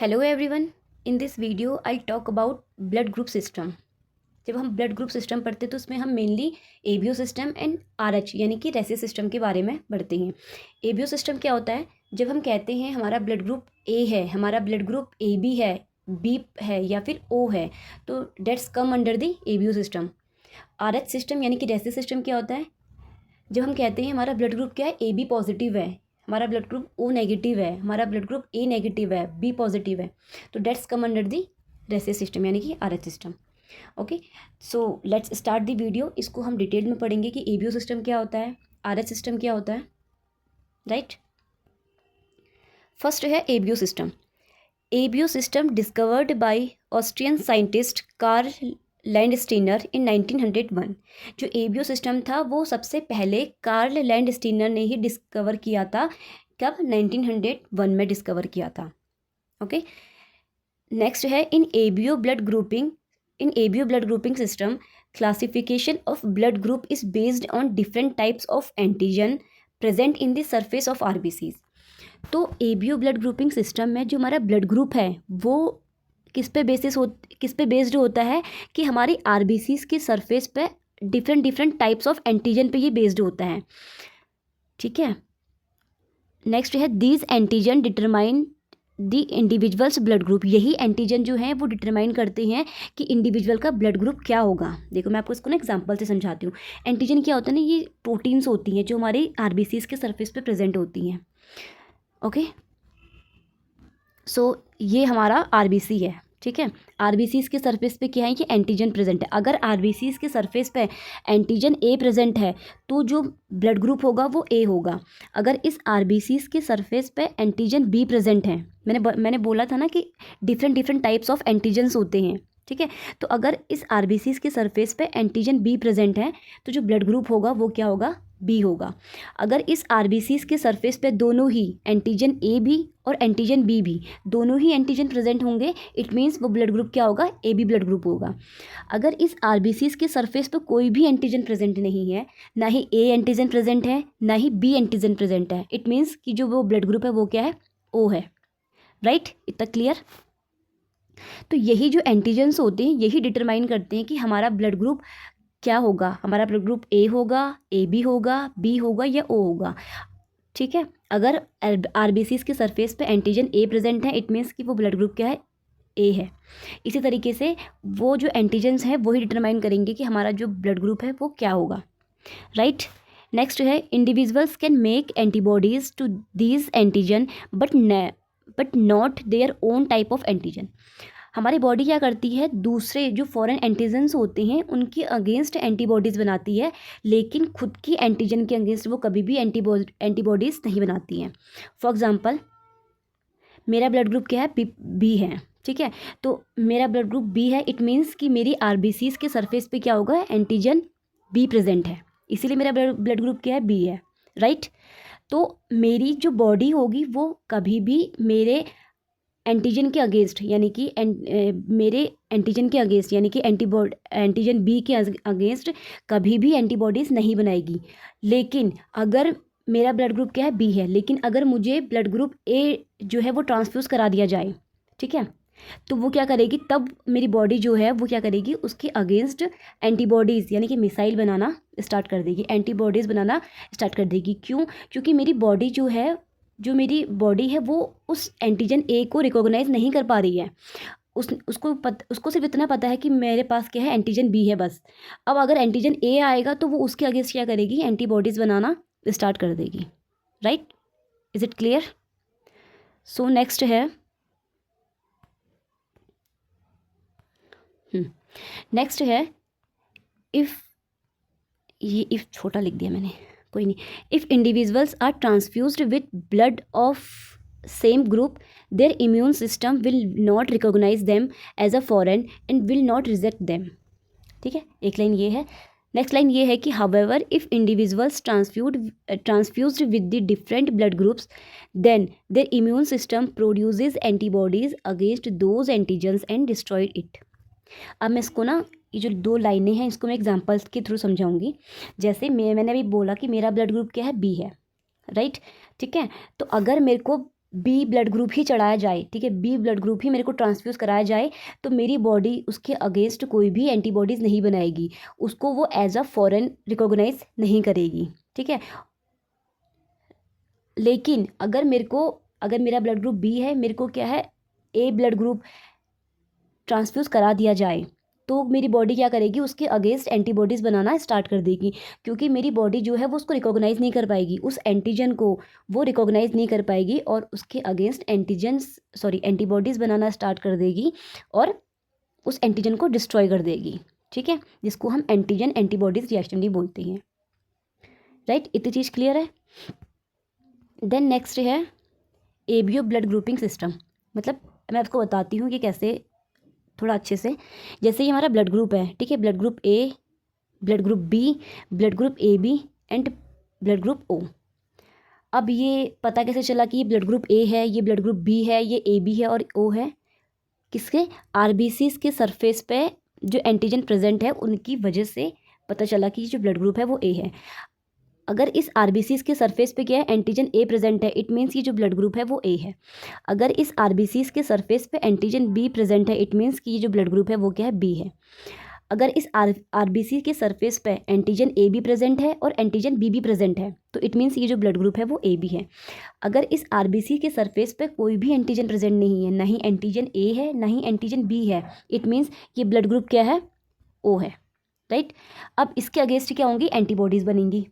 Hello everyone, in this video I talk about blood group system. जब हम blood group system पढ़ते हैं तो उसमें हम mainly ABO system and RH यानी कि रेसिस सिस्टम के बारे में पढ़ते हैं। एबीओ सिस्टम क्या होता है? जब हम कहते हैं हमारा ब्लड ग्रुप ए है, हमारा ब्लड ग्रुप ए बी है, बी है या फिर ओ है, तो that's come under the ABO system. Rh system यानी कि रेसिस सिस्टम क्या होता है? जब हम कहते हैं हमारा ब्लड ग्रुप क्या है, ए बी पॉजिटिव है, हमारा ब्लड ग्रुप ओ नेगेटिव है, हमारा ब्लड ग्रुप ए नेगेटिव है, बी पॉजिटिव है, तो that's come under the rhesus system यानी कि Rh system. Okay, so let's start the video. इसको हम डिटेल में पढ़ेंगे कि एबीओ सिस्टम क्या होता है, आरएच सिस्टम क्या होता है, राइट। फर्स्ट है ABO system. ABO system discovered by Austrian scientist Karl Landsteiner in 1901। जो एबीओ सिस्टम था वो सबसे पहले कार्ल लैंडस्टीनर ने ही डिस्कवर किया था। कब? 1901 में डिस्कवर किया था। ओके, नेक्स्ट है in ABO blood grouping system classification of blood group is based on different types of antigen present in the surface of RBCs. तो एबीओ ब्लड ग्रुपिंग सिस्टम में जो हमारा ब्लड ग्रुप है वो किस पे बेस्ड होता है कि हमारी आरबीसीज की सरफेस पे डिफरेंट टाइप्स ऑफ एंटीजन पे ये बेस्ड होता है। ठीक है, नेक्स्ट है these antigen determine the individuals blood group. यही एंटीजन जो है वो डिटरमाइन करते हैं कि इंडिविजुअल का ब्लड ग्रुप क्या होगा। देखो मैं आपको इसको ना एग्जांपल से समझाती हूँ। एंटीजन क्या होता है ना, ये प्रोटीन्स होती हैं जो हमारी आरबीसीज के सरफेस पे प्रेजेंट होती हैं। ओके, सो ये हमारा आरबीसी है। ठीक है, आरबीसीज के सरफेस पे क्या है कि एंटीजन प्रेजेंट है। अगर आरबीसीज के सरफेस पे एंटीजन ए प्रेजेंट है तो जो ब्लड ग्रुप होगा वो ए होगा। अगर इस आरबीसीज के सरफेस पे एंटीजन बी प्रेजेंट है, मैंने बोला था ना कि डिफरेंट टाइप्स ऑफ एंटीजन्स होते हैं। ठीक है, तो अगर इस आरबीसीज के सरफेस पे एंटीजन बी प्रेजेंट है तो जो ब्लड ग्रुप होगा वो क्या होगा? बी होगा। अगर इस आरबीसीज के सरफेस पे दोनों ही एंटीजन ए भी और एंटीजन बी भी दोनों ही एंटीजन प्रेजेंट होंगे, इट मीन्स वो ब्लड ग्रुप क्या होगा? ए बी ब्लड ग्रुप होगा। अगर इस आरबीसीज के सरफेस पे कोई भी एंटीजन प्रेजेंट नहीं है, ना ही ए एंटीजन प्रेजेंट है ना ही बी एंटीजन प्रेजेंट है, इट मीन्स कि जो वो ब्लड ग्रुप है वो क्या है? ओ है। राइट, इतना क्लियर? तो यही जो एंटीजन्स होते हैं यही डिटरमाइन करते हैं कि हमारा ब्लड ग्रुप क्या होगा। हमारा ब्लड ग्रुप ए होगा, ए बी होगा, बी होगा या ओ होगा। ठीक है, अगर आरबीसीज के सरफेस पे एंटीजन ए प्रेजेंट है, इट मीन्स कि वो ब्लड ग्रुप क्या है? ए है। इसी तरीके से वो जो एंटीजन्स हैं वही डिटरमाइन करेंगे कि हमारा जो ब्लड ग्रुप है वो क्या होगा। राइट, नेक्स्ट है individuals can make antibodies to these antigen but not their own type of antigen. हमारी बॉडी क्या करती है? दूसरे जो फॉरेन एंटीजन्स होते हैं उनके अगेंस्ट एंटीबॉडीज़ बनाती है, लेकिन खुद की एंटीजन के अगेंस्ट वो कभी भी एंटीबॉडीज़ नहीं बनाती हैं। फॉर एग्जांपल, मेरा ब्लड ग्रुप क्या है? बी है। ठीक है, तो मेरा ब्लड ग्रुप बी है, इट मीन्स कि मेरी आरबीसीज के सरफेस पे क्या होगा? एंटीजन बी प्रेजेंट है, इसीलिए मेरा ब्लड ग्रुप क्या है? बी है। राइट, तो मेरी जो बॉडी होगी वो कभी भी मेरे एंटीजन के अगेंस्ट यानी कि मेरे एंटीजन के अगेंस्ट यानी कि एंटीजन बी के अगेंस्ट कभी भी एंटीबॉडीज़ नहीं बनाएगी। लेकिन अगर मेरा ब्लड ग्रुप क्या है? बी है, लेकिन अगर मुझे ब्लड ग्रुप ए जो है वो ट्रांसफ्यूज़ करा दिया जाए, ठीक है, तो वो क्या करेगी? तब मेरी बॉडी जो है वो क्या करेगी? उसके अगेंस्ट एंटीबॉडीज़ यानी कि मिसाइल बनाना स्टार्ट कर देगी, एंटीबॉडीज़ बनाना स्टार्ट कर देगी। क्यों? क्योंकि मेरी बॉडी जो है वो उस एंटीजन ए को रिकॉग्नाइज नहीं कर पा रही है। उसको सिर्फ इतना पता है कि मेरे पास क्या है? एंटीजन बी है, बस। अब अगर एंटीजन ए आएगा तो वो उसके अगेंस्ट क्या करेगी? एंटीबॉडीज़ बनाना स्टार्ट कर देगी। Right, is it clear? So next है नेक्स्ट है इफ़ छोटा लिख दिया मैंने, कोई नहीं। If individuals are transfused with blood of same group, their immune system will not recognise them as a foreign and will not reject them. ठीक है, एक लाइन ये है। नेक्स्ट लाइन ये है कि however if individuals transfused with the different blood groups, then their immune system produces antibodies against those antigens and destroyed it. अब मैं इसको ना, ये जो दो लाइनें हैं इसको मैं एग्जांपल्स के थ्रू समझाऊंगी। जैसे मैंने अभी बोला कि मेरा ब्लड ग्रुप क्या है? बी है। राइट, ठीक है, तो अगर मेरे को बी ब्लड ग्रुप ही चढ़ाया जाए, ठीक है, बी ब्लड ग्रुप ही मेरे को ट्रांसफ्यूज़ कराया जाए, तो मेरी बॉडी उसके अगेंस्ट कोई भी एंटीबॉडीज़ नहीं बनाएगी, उसको वो एज अ फॉरेन रिकॉग्नाइज नहीं करेगी, ठीक है। लेकिन अगर मेरा ब्लड ग्रुप बी है, मेरे को क्या है, ए ब्लड ग्रुप ट्रांसफ्यूज़ करा दिया जाए, तो मेरी बॉडी क्या करेगी, उसके अगेंस्ट एंटीबॉडीज़ बनाना स्टार्ट कर देगी, क्योंकि मेरी बॉडी जो है वो उसको रिकॉग्नाइज़ नहीं कर पाएगी, उस एंटीजन को वो रिकॉग्नाइज़ नहीं कर पाएगी और उसके अगेंस्ट एंटीबॉडीज़ बनाना स्टार्ट कर देगी और उस एंटीजन को डिस्ट्रॉय कर देगी, ठीक है, जिसको हम एंटीजन एंटीबॉडीज़ रिएक्शन भी बोलते हैं, राइट। इतनी चीज़ क्लियर है। देन नेक्स्ट है एबीओ ब्लड ग्रुपिंग सिस्टम। मतलब मैं आपको बताती हूँ कि कैसे, थोड़ा अच्छे से। जैसे ये हमारा ब्लड ग्रुप है, ठीक है, blood group A, blood group B, blood group A B and blood group O. अब ये पता कैसे चला कि ये ब्लड ग्रुप ए है, ये ब्लड ग्रुप बी है, ये ए बी है और ओ है? किसके? आरबीसीज के सरफेस पे जो एंटीजन प्रेजेंट है उनकी वजह से पता चला कि ये जो ब्लड ग्रुप है वो ए है। अगर इस आरबीसीज के सरफेस पे क्या है, एंटीजन ए प्रेजेंट है, इट मीन्स ये जो ब्लड ग्रुप है वो ए है। अगर इस आरबीसीज के सरफेस पे एंटीजन बी प्रेजेंट है, इट मीन्स कि ये जो ब्लड ग्रुप है वो क्या है, बी है। अगर इस आरबीसी के सरफेस पे एंटीजन ए बी प्रेजेंट है और एंटीजन बी भी प्रेजेंट है, तो इट मीन्स ये जो ब्लड ग्रुप है वो ए बी है। अगर इस आरबीसी के सरफेस पे कोई भी एंटीजन प्रेजेंट नहीं है, ना ही एंटीजन ए है ना ही एंटीजन बी है, इट मीन्स ये ब्लड ग्रुप क्या है, ओ है, राइट। अब इसके अगेंस्ट क्या होंगी, एंटीबॉडीज़ बनेंगी,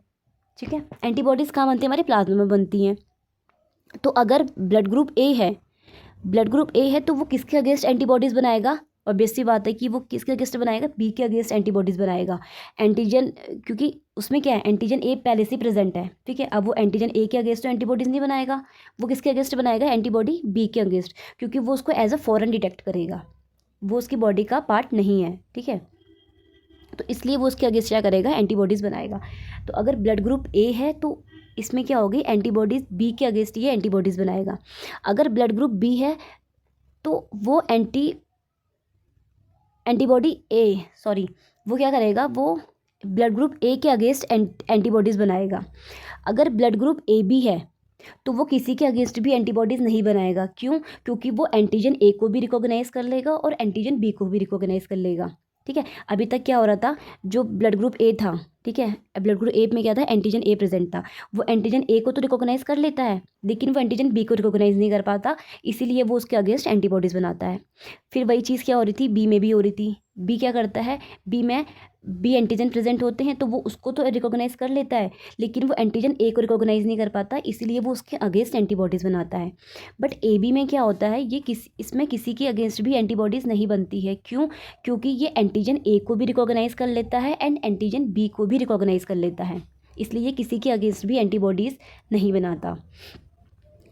ठीक है। एंटीबॉडीज़ कहाँ बनती है, हमारे प्लाज्मा में बनती हैं। तो अगर ब्लड ग्रुप ए है तो वो किसके अगेंस्ट एंटीबॉडीज़ बनाएगा, और बेसिक बात है कि वो किसके अगेंस्ट बनाएगा, बी के अगेंस्ट एंटीबॉडीज़ बनाएगा। एंटीजन, क्योंकि उसमें क्या है, एंटीजन ए पहले से प्रेजेंट है, ठीक है। अब वो एंटीजन ए के अगेंस्ट तो एंटीबॉडीज़ नहीं बनाएगा, वो किसके अगेंस्ट बनाएगा, एंटीबॉडी बी के अगेंस्ट, क्योंकि वो उसको एज अ फॉरेन डिटेक्ट करेगा, वो उसकी बॉडी का पार्ट नहीं है, ठीक है। तो इसलिए वो उसके अगेंस्ट क्या करेगा, एंटीबॉडीज़ बनाएगा। तो अगर ब्लड ग्रुप ए है तो इसमें क्या होगी, एंटीबॉडीज़ बी के अगेंस्ट ये एंटीबॉडीज़ बनाएगा। अगर ब्लड ग्रुप बी है तो वो वो क्या करेगा, वो ब्लड ग्रुप ए के अगेंस्ट एंटीबॉडीज़ बनाएगा। अगर ब्लड ग्रुप ए बी है तो वो किसी के अगेंस्ट भी एंटीबॉडीज़ नहीं बनाएगा। क्यों? क्योंकि वो एंटीजन ए को भी रिकॉग्नाइज कर लेगा और एंटीजन बी को भी रिकॉग्नाइज कर लेगा, ठीक है। अभी तक क्या हो रहा था, जो ब्लड ग्रुप ए था, ठीक है, ब्लड ग्रुप ए में क्या था, एंटीजन ए प्रेजेंट था, वो एंटीजन ए को तो रिकॉग्नाइज कर लेता है लेकिन वो एंटीजन बी को रिकॉग्नाइज नहीं कर पाता, इसीलिए वो उसके अगेंस्ट एंटीबॉडीज़ बनाता है। फिर वही चीज़ क्या हो रही थी, बी में भी हो रही थी। बी क्या करता है, बी एंटीजन प्रेजेंट होते हैं तो वो उसको तो रिकॉग्नाइज कर लेता है लेकिन वो एंटीजन ए को रिकॉग्नाइज नहीं कर पाता, इसीलिए वो उसके अगेंस्ट एंटीबॉडीज़ बनाता है। बट ए बी में क्या होता है, इसमें किसी के अगेंस्ट भी एंटीबॉडीज़ नहीं बनती है। क्यों? क्योंकि ये एंटीजन ए को भी रिकॉग्नाइज कर लेता है एंड एंटीजन बी को भी रिकॉग्नाइज कर लेता है, इसलिए ये किसी के अगेंस्ट भी एंटीबॉडीज़ नहीं बनाता।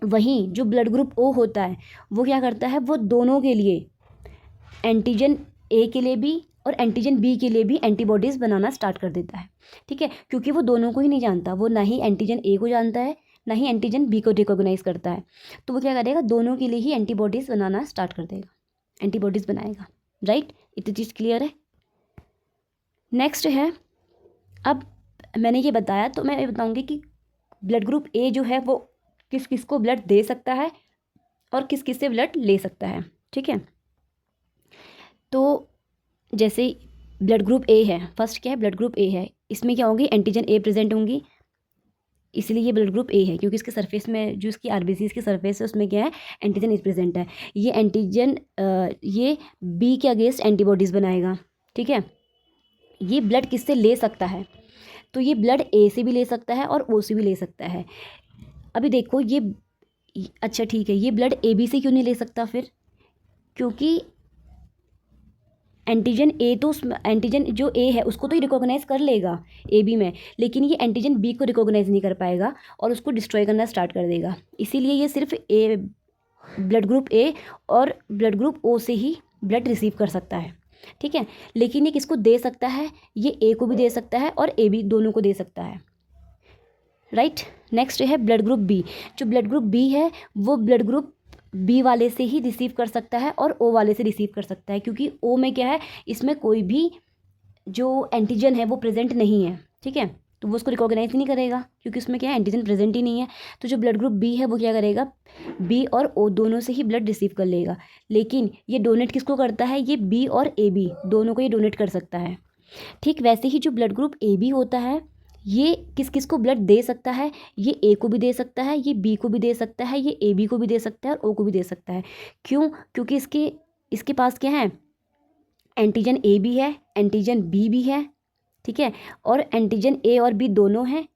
वहीं जो ब्लड ग्रुप ओ होता है वो क्या करता है, वो दोनों के लिए, एंटीजन ए के लिए भी और एंटीजन बी के लिए भी एंटीबॉडीज़ बनाना स्टार्ट कर देता है, ठीक है। क्योंकि वो दोनों को ही नहीं जानता, वो ना ही एंटीजन ए को जानता है ना ही एंटीजन बी को रिकॉग्नाइज करता है, तो वो क्या करेगा, दोनों के लिए ही एंटीबॉडीज़ बनाना स्टार्ट कर देगा, एंटीबॉडीज़ बनाएगा, राइट। इतनी चीज़ क्लियर है। नेक्स्ट है, अब मैंने ये बताया तो मैं ये बताऊँगी कि ब्लड ग्रुप ए जो है वो किस किस को ब्लड दे सकता है और किस किस से ब्लड ले सकता है, ठीक है। तो जैसे ब्लड ग्रुप ए है, फर्स्ट क्या है, ब्लड ग्रुप ए है, इसमें क्या होंगी, एंटीजन ए प्रेजेंट होंगी, इसलिए ये ब्लड ग्रुप ए है, क्योंकि इसके सरफेस में जो इसकी आरबीसीज के सरफेस है उसमें क्या है, एंटीजन ए प्रेजेंट है। ये एंटीजन ये बी के अगेंस्ट एंटीबॉडीज़ बनाएगा, ठीक है। ये ब्लड किससे ले सकता है, तो ये ब्लड ए से भी ले सकता है और ओ से भी ले सकता है। अभी देखो ये, अच्छा ठीक है, ये ब्लड ए बी से क्यों नहीं ले सकता फिर, क्योंकि एंटीजन ए तो एंटीजन जो ए है उसको तो ही रिकॉग्नाइज कर लेगा ए बी में, लेकिन ये एंटीजन बी को रिकॉग्नाइज नहीं कर पाएगा और उसको डिस्ट्रॉय करना स्टार्ट कर देगा, इसीलिए ये सिर्फ ब्लड ग्रुप ए और ब्लड ग्रुप ओ से ही ब्लड रिसीव कर सकता है, ठीक है। लेकिन ये किसको दे सकता है, ये ए को भी दे सकता है और ए बी दोनों को दे सकता है, राइट। नेक्स्ट है ब्लड ग्रुप बी। जो ब्लड ग्रुप बी है वो ब्लड ग्रुप बी वाले से ही रिसीव कर सकता है और ओ वाले से रिसीव कर सकता है, क्योंकि ओ में क्या है, इसमें कोई भी जो एंटीजन है वो प्रेजेंट नहीं है, ठीक है। तो वो उसको रिकॉग्नाइज नहीं करेगा क्योंकि उसमें क्या है, एंटीजन प्रेजेंट ही नहीं है। तो जो ब्लड ग्रुप बी है वो क्या करेगा, बी और ओ दोनों से ही ब्लड रिसीव कर लेगा। लेकिन ये डोनेट किसको करता है, ये बी और ए बी दोनों को ये डोनेट कर सकता है। ठीक वैसे ही जो ब्लड ग्रुप ए बी होता है, ये किस किस को ब्लड दे सकता है, ये ए को भी दे सकता है, ये बी को भी दे सकता है, ये ए बी को भी दे सकता है और ओ को भी दे सकता है। क्यों? क्योंकि इसके पास क्या है, एंटीजन ए भी है, एंटीजन बी भी है, ठीक है, और एंटीजन ए और बी दोनों हैं,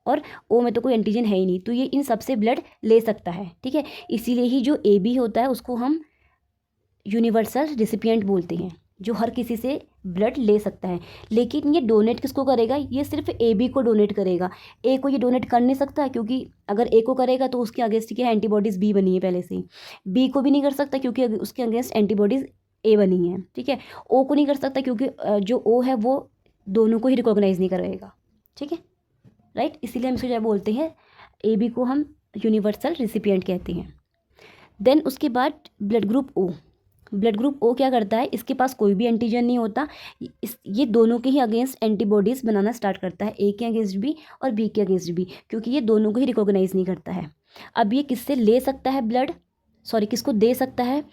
और ओ में तो कोई एंटीजन है ही नहीं, तो ये इन सबसे ब्लड ले सकता है। ठीक है, इसीलिए ही जो ए बी होता है उसको हम यूनिवर्सल रिसिपिएंट बोलते हैं, जो हर किसी से ब्लड ले सकता है। लेकिन ये डोनेट किसको करेगा, ये सिर्फ ए बी को डोनेट करेगा, ए को ये डोनेट कर नहीं सकता, क्योंकि अगर ए को करेगा तो उसके अगेंस्ट क्या एंटीबॉडीज़ बी बनी है पहले से ही। बी को भी नहीं कर सकता क्योंकि उसके अगेंस्ट एंटीबॉडीज़ ए बनी है। ठीक है, ओ को नहीं कर सकता क्योंकि जो ओ है वो दोनों को ही रिकॉग्नाइज नहीं करेगा। ठीक है, राइट, इसीलिए हम इसको क्या बोलते हैं, ए बी को हम यूनिवर्सल रिसिपिएंट कहते हैं। देन उसके बाद blood group O. Blood group O क्या करता है, इसके पास कोई भी एंटीजन नहीं होता, ये दोनों के ही अगेंस्ट एंटीबॉडीज़ बनाना स्टार्ट करता है, ए के अगेंस्ट भी और बी के अगेंस्ट भी, क्योंकि ये दोनों को ही रिकॉग्नाइज नहीं करता है। अब ये किससे ले सकता है ब्लड, सॉरी किसको दे सकता है,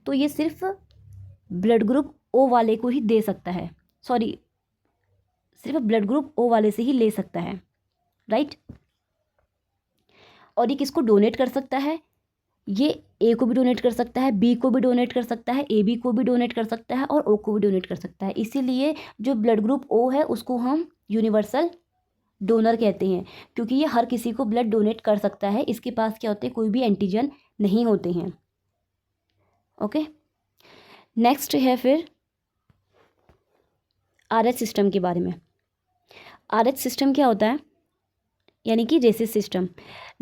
तो ये सिर्फ ब्लड ग्रुप ओ वाले को ही दे सकता है, सॉरी सिर्फ ब्लड ग्रुप ओ वाले से ही ले सकता है, राइट। और ये किसको डोनेट कर सकता है, ये ए को भी डोनेट कर सकता है, बी को भी डोनेट कर सकता है, ए बी को भी डोनेट कर सकता है और ओ को भी डोनेट कर सकता है। इसीलिए जो ब्लड ग्रुप ओ है उसको हम यूनिवर्सल डोनर कहते हैं, क्योंकि ये हर किसी को ब्लड डोनेट कर सकता है। इसके पास क्या होते हैं, कोई भी एंटीजन नहीं होते हैं। ओके, नेक्स्ट है फिर आरएच सिस्टम के बारे में। आरएच सिस्टम क्या होता है, यानी कि rhesus system,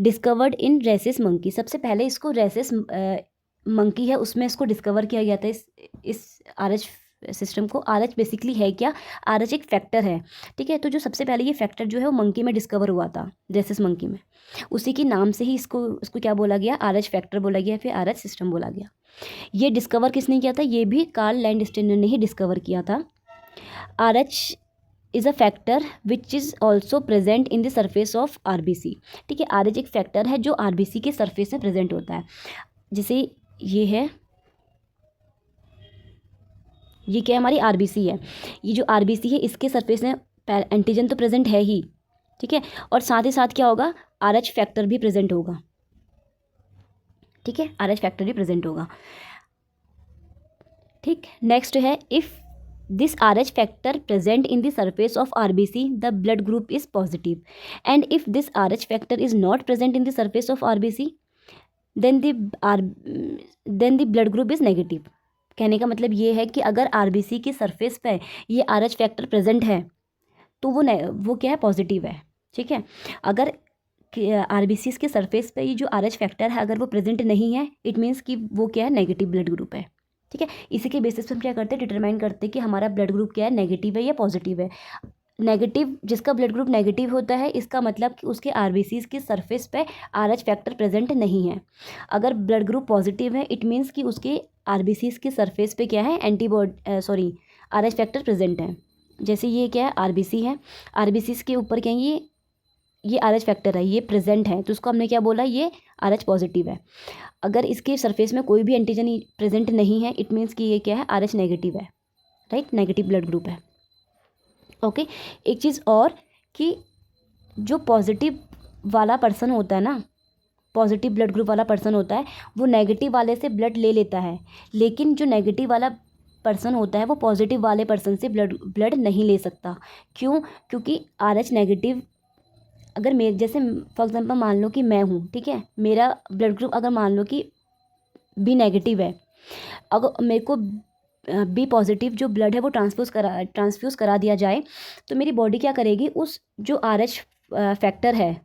discovered in rhesus monkey. सबसे पहले इसको रेसिस मंकी है उसमें इसको डिस्कवर किया गया था, इस आरएच सिस्टम को। आरएच बेसिकली है क्या, आरएच एक फैक्टर है। ठीक है, तो जो सबसे पहले ये फैक्टर जो है वो मंकी में डिस्कवर हुआ था, रेसिस मंकी में, उसी के नाम से ही इसको क्या बोला गया, आरएच फैक्टर बोला गया, फिर आरएच सिस्टम बोला गया। ये डिस्कवर किसने किया था, ये भी कार्ल लैंडस्टेनर ने ही डिस्कवर किया था। RH is a factor which is also present in the surface of RBC. ठीक है, आरएच एक फैक्टर है जो आरबीसी के सरफेस में प्रेजेंट होता है। जैसे ये है, ये क्या हमारी आरबीसी है, ये जो आरबीसी है इसके सरफेस में एंटीजन तो प्रेजेंट है ही, ठीक है, और साथ ही साथ क्या होगा, आरएच फैक्टर भी प्रेजेंट होगा। ठीक है, आरएच फैक्टर भी प्रेजेंट होगा। ठीक, नेक्स्ट है, if this Rh factor present in the surface of RBC, the blood group is positive, and if this Rh factor is not present in the surface of RBC, then the blood group is negative। कहने का मतलब ये है कि अगर RBC के surface पे ये RH फैक्टर प्रेजेंट है तो वो क्या है, पॉजिटिव है। ठीक है, अगर RBC के सरफेस पे ये जो RH फैक्टर है अगर वो प्रेजेंट नहीं है, इट मीन्स कि वो क्या है, नेगेटिव ब्लड ग्रुप है। ठीक है, इसी के बेसिस पे हम क्या करते हैं, डिटरमाइन करते हैं कि हमारा ब्लड ग्रुप क्या है, नेगेटिव है या पॉजिटिव है। नेगेटिव, जिसका ब्लड ग्रुप नेगेटिव होता है इसका मतलब कि उसके आरबीसीज के सरफेस पे आरएच फैक्टर प्रेजेंट नहीं है। अगर ब्लड ग्रुप पॉजिटिव है इट मीन्स कि उसके आरबीसीज के सरफेस पे क्या है, आरएच फैक्टर प्रेजेंट है। जैसे ये क्या है, आरबीसी है, आरबीसीज के ऊपर क्या है, ये आरएच फैक्टर है, ये प्रेजेंट है, तो उसको हमने क्या बोला, ये आरएच पॉजिटिव है। अगर इसके सरफेस में कोई भी एंटीजन प्रेजेंट नहीं है इट मीन्स कि ये क्या है, आरएच नेगेटिव है, राइट, नेगेटिव ब्लड ग्रुप है। ओके, एक चीज़ और कि जो पॉजिटिव वाला पर्सन होता है ना, पॉजिटिव ब्लड ग्रुप वाला पर्सन होता है वो नेगेटिव वाले से ब्लड ले लेता है, लेकिन जो नेगेटिव वाला पर्सन होता है वो पॉजिटिव वाले पर्सन से ब्लड नहीं ले सकता। क्यों? क्योंकि आरएच नेगेटिव, अगर मैं जैसे फॉर एग्जांपल मान लो कि मैं हूँ, ठीक है, मेरा ब्लड ग्रुप अगर मान लो कि बी नेगेटिव है, अगर मेरे को बी पॉजिटिव जो ब्लड है वो ट्रांसफ्यूज़ करा दिया जाए तो मेरी बॉडी क्या करेगी, उस जो आरएच फैक्टर है,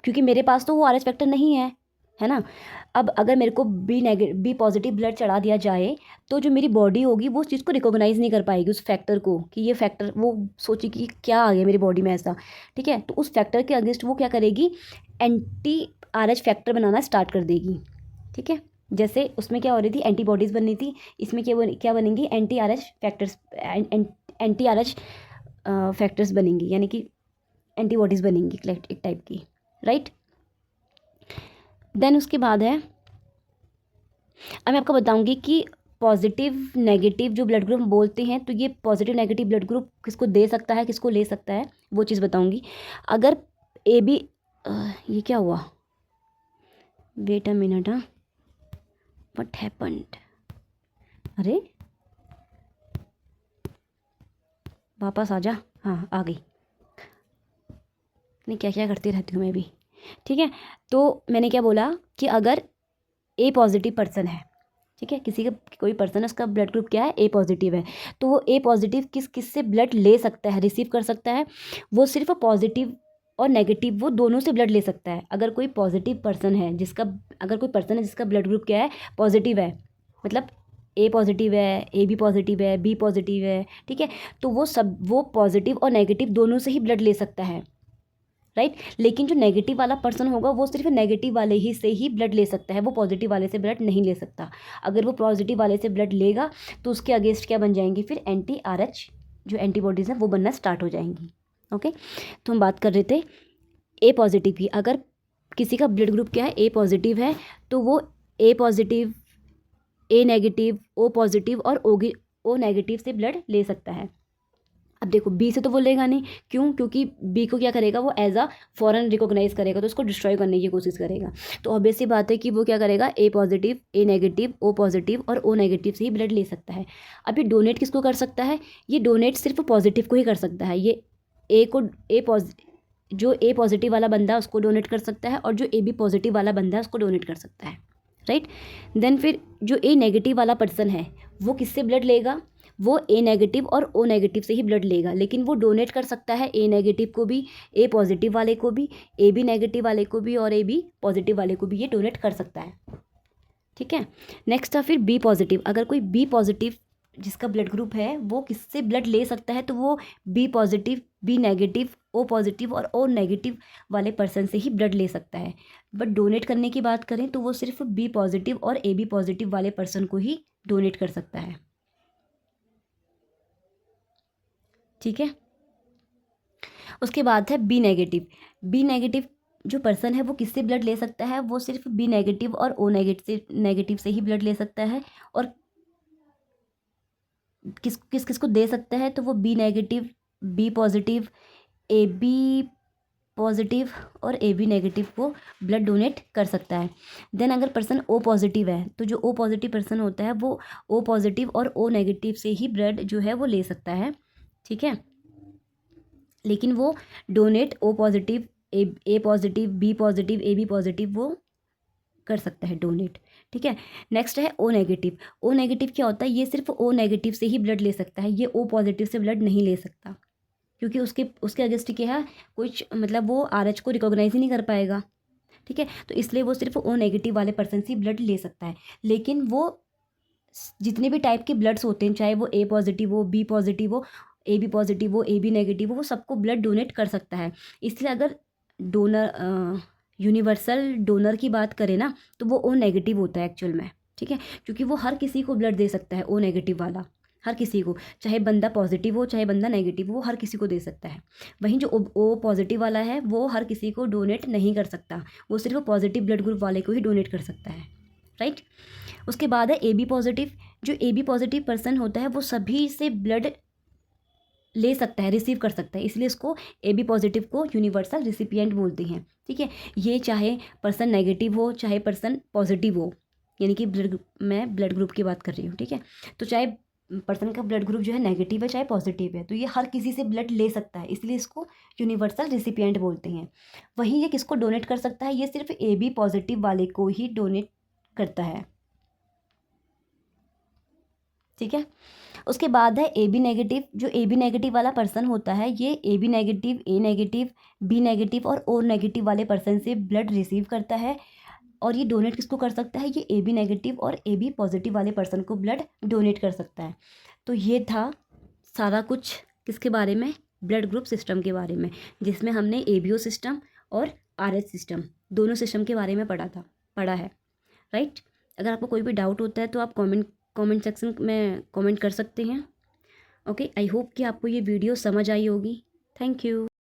क्योंकि मेरे पास तो वो आरएच फैक्टर नहीं है ना। अब अगर मेरे को बी पॉजिटिव ब्लड चढ़ा दिया जाए तो जो मेरी बॉडी होगी वो उस चीज़ को रिकॉग्नाइज़ नहीं कर पाएगी, उस फैक्टर को, कि ये फैक्टर, वो सोचेगी कि क्या आ गया मेरी बॉडी में ऐसा। ठीक है, तो उस फैक्टर के अगेंस्ट वो क्या करेगी, एंटी आरएच फैक्टर बनाना स्टार्ट कर देगी। ठीक है, जैसे उसमें क्या हो रही थी, एंटीबॉडीज़ बननी थी, इसमें क्या बनेंगी, एंटी आरएच फैक्टर्स बनेंगी, यानी कि एंटीबॉडीज़ बनेंगी एक टाइप की, राइट। देन उसके बाद है, अब मैं आपको बताऊंगी कि पॉजिटिव नेगेटिव जो ब्लड ग्रुप बोलते हैं, तो ये पॉजिटिव नेगेटिव ब्लड ग्रुप किसको दे सकता है, किसको ले सकता है, वो चीज़ बताऊंगी। अगर ए बी, ये क्या हुआ, वेट अ मिनट, हाँ व्हाट हैपेंड, अरे वापस आ जा, हाँ आ गई, नहीं क्या क्या करती रहती हूँ मैं भी, ठीक है। तो मैंने क्या बोला कि अगर ए पॉजिटिव पर्सन है, ठीक है, किसी का कोई पर्सन है, उसका ब्लड ग्रुप क्या है, ए पॉजिटिव है, तो वो ए पॉजिटिव किस से ब्लड ले सकता है, रिसीव कर सकता है, वो सिर्फ पॉजिटिव और नेगेटिव वो दोनों से ब्लड ले सकता है। अगर कोई पॉजिटिव पर्सन है जिसका, अगर कोई पर्सन है जिसका ब्लड ग्रुप क्या है, पॉजिटिव है, मतलब ए पॉजिटिव है, ए बी पॉजिटिव है, बी पॉजिटिव है, ठीक है, तो वो पॉजिटिव और नेगेटिव दोनों से ही ब्लड ले सकता है, राइट। लेकिन जो नेगेटिव वाला पर्सन होगा वो सिर्फ नेगेटिव वाले ही से ही ब्लड ले सकता है, वो पॉजिटिव वाले से ब्लड नहीं ले सकता। अगर वो पॉजिटिव वाले से ब्लड लेगा तो उसके अगेंस्ट क्या बन जाएंगी, फिर एंटी RH जो एंटीबॉडीज़ हैं वो बनना स्टार्ट हो जाएंगी। ओके, तो हम बात कर रहे थे ए पॉजिटिव की। अगर किसी का ब्लड ग्रुप क्या है, ए पॉजिटिव है, तो वो ए पॉजिटिव, ए नेगेटिव, ओ पॉजिटिव और ओ नेगेटिव से ब्लड ले सकता है। अब देखो बी से तो वो लेगा नहीं, क्यों, क्योंकि बी को क्या करेगा, वो एज अ फॉरेन रिकॉग्नाइज करेगा, तो उसको डिस्ट्रॉय करने की कोशिश करेगा। तो ऑब्वियस सी बात है कि वो क्या करेगा, ए पॉजिटिव, ए नेगेटिव, ओ पॉजिटिव और ओ नेगेटिव से ही ब्लड ले सकता है। अब ये डोनेट किसको कर सकता है, ये डोनेट सिर्फ पॉजिटिव को ही कर सकता है। ये ए को जो ए पॉजिटिव वाला बंदा है उसको डोनेट कर सकता है, और जो ए बी पॉजिटिव वाला बंदा है उसको डोनेट कर सकता है, राइट। देन फिर जो ए नेगेटिव वाला पर्सन है वो किससे ब्लड लेगा, वो ए नेगेटिव और ओ नेगेटिव से ही ब्लड लेगा, लेकिन वो डोनेट कर सकता है ए नेगेटिव को भी, ए पॉजिटिव वाले को भी, ए बी नेगेटिव वाले को भी और ए बी पॉजिटिव वाले को भी ये डोनेट कर सकता है, ठीक है। नेक्स्ट है फिर बी पॉजिटिव। अगर कोई बी पॉजिटिव जिसका ब्लड ग्रुप है वो किससे ब्लड ले सकता है, तो वो B positive, B negative, O positive और ओ नेगेटिव वाले पर्सन से ही ब्लड ले सकता है। बट डोनेट करने की बात करें तो वो सिर्फ बी पॉजिटिव और ए बी पॉजिटिव वाले पर्सन को ही डोनेट कर सकता है, ठीक है। उसके बाद है बी नेगेटिव। बी नेगेटिव जो पर्सन है वो किससे ब्लड ले सकता है, वो सिर्फ बी नेगेटिव और ओ नेगेटिव से ही ब्लड ले सकता है। और किसको दे सकता है, तो वो B negative, B positive, A B positive और ए बी नेगेटिव को ब्लड डोनेट कर सकता है। देन अगर पर्सन ओ पॉजिटिव है, तो जो ओ पॉजिटिव पर्सन होता है वो ओ पॉजिटिव और ओ नेगेटिव से ही ब्लड जो है वो ले सकता है, ठीक है। लेकिन वो donate O positive, A positive, B positive, A B positive वो कर सकता है डोनेट, ठीक है। नेक्स्ट है ओ नेगेटिव। ओ नेगेटिव क्या होता है, ये सिर्फ ओ नेगेटिव से ही ब्लड ले सकता है, ये ओ पॉजिटिव से ब्लड नहीं ले सकता, क्योंकि उसके अगेंस्ट क्या है, कुछ मतलब वो RH को रिकॉग्नाइज ही नहीं कर पाएगा, ठीक है। तो इसलिए वो सिर्फ ओ नेगेटिव वाले पर्सन से ब्लड ले सकता है। लेकिन वो जितने भी टाइप के ब्लड्स होते हैं, चाहे वो ए पॉजिटिव हो, बी पॉजिटिव हो, ए बी पॉजिटिव हो, ए बी नेगेटिव हो, वो सबको ब्लड डोनेट कर सकता है। इसलिए अगर डोनर यूनिवर्सल डोनर की बात करें ना, तो वो ओ नेगेटिव होता है एक्चुअल में, ठीक है, क्योंकि वो हर किसी को ब्लड दे सकता है, ओ नेगेटिव वाला हर किसी को, चाहे बंदा पॉजिटिव हो चाहे बंदा नेगेटिव हो, हर किसी को दे सकता है। वहीं जो ओ पॉजिटिव वाला है वो हर किसी को डोनेट नहीं कर सकता, वो सिर्फ पॉजिटिव ब्लड ग्रुप वाले को ही डोनेट कर सकता है, राइट। उसके बाद है ए बी पॉजिटिव। जो ए बी पॉजिटिव पर्सन होता है वो सभी से ब्लड ले सकता है, रिसीव कर सकता है, इसलिए इसको ए बी पॉजिटिव को यूनिवर्सल रिसिपिएंट बोलते हैं, ठीक है। ये चाहे पर्सन नेगेटिव हो चाहे पर्सन पॉजिटिव हो, यानी कि मैं ब्लड ग्रुप की बात कर रही हूँ, ठीक है। तो चाहे पर्सन का ब्लड ग्रुप जो है नेगेटिव है चाहे पॉजिटिव है, तो ये हर किसी से ब्लड ले सकता है, इसलिए इसको यूनिवर्सल रिसिपिएंट बोलते हैं। वहीं ये किसको डोनेट कर सकता है, ये सिर्फ ए बी पॉजिटिव वाले को ही डोनेट करता है, ठीक है। उसके बाद है ए बी नेगेटिव। जो ए बी नेगेटिव वाला पर्सन होता है ये A B negative, A negative, B negative और ओ नेगेटिव वाले पर्सन से ब्लड रिसीव करता है, और ये डोनेट किसको कर सकता है, ये ए बी नेगेटिव और ए बी पॉजिटिव वाले पर्सन को ब्लड डोनेट कर सकता है। तो ये था सारा कुछ किसके बारे में, ब्लड ग्रुप सिस्टम के बारे में, जिसमें हमने ABO सिस्टम और RH सिस्टम दोनों सिस्टम के बारे में पढ़ा है, राइट। अगर आपको कोई भी डाउट होता है तो आप कमेंट सेक्शन में कमेंट कर सकते हैं। ओके, आई होप कि आपको ये वीडियो समझ आई होगी। Thank you.